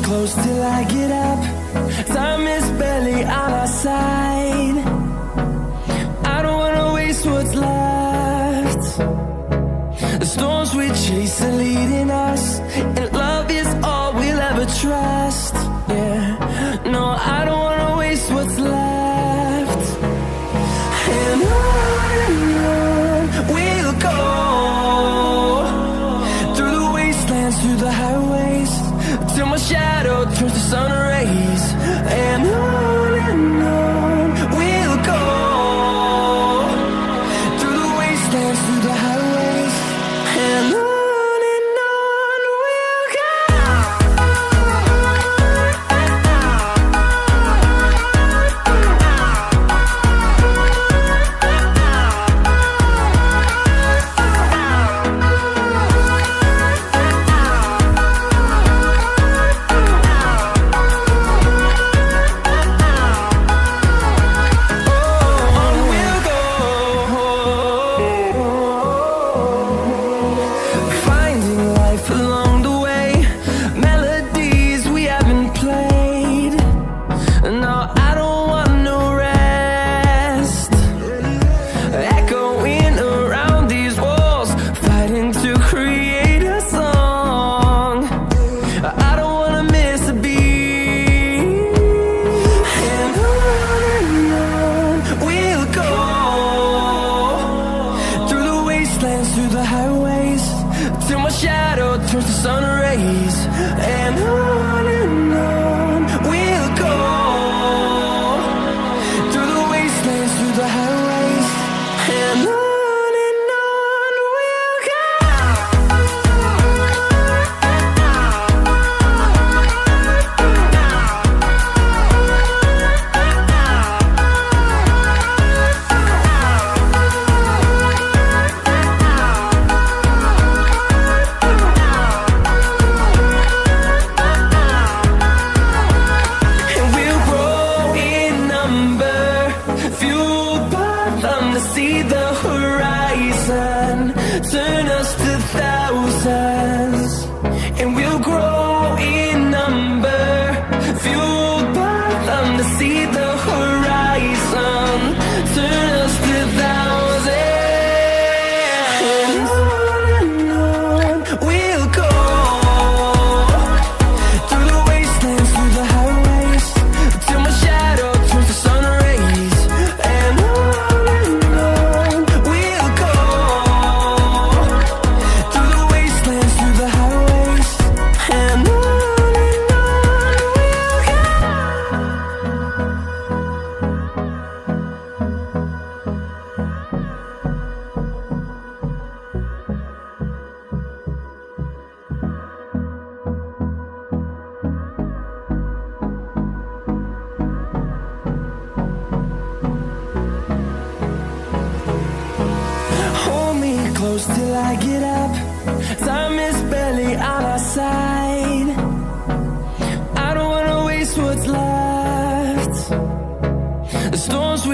close till I get up. Time is barely on our side. I don't wanna waste what's left. The storms we chase are leading us, and love is all we'll ever trust. Yeah, no, I don't wanna waste what's left. And on we'll go, through the wastelands, through the highways, till my shadow turns to sun rays. And on we'll go, through the wastelands, through the highways, and on we'll go. Through the highways, till my shadow turns to sun rays. And on we'll go, through the wastelands, through the highways, and on we'll go. See the horizon, turn us to thousands, and we'll grow in number, fueled by them. To see the horizon, turn us to thousands, and on we'll go, through the wastelands, through the highways, till my shadow turns to sun rays. And close till I get up. Time is barely on our side. I don't wanna waste what's left. The storms we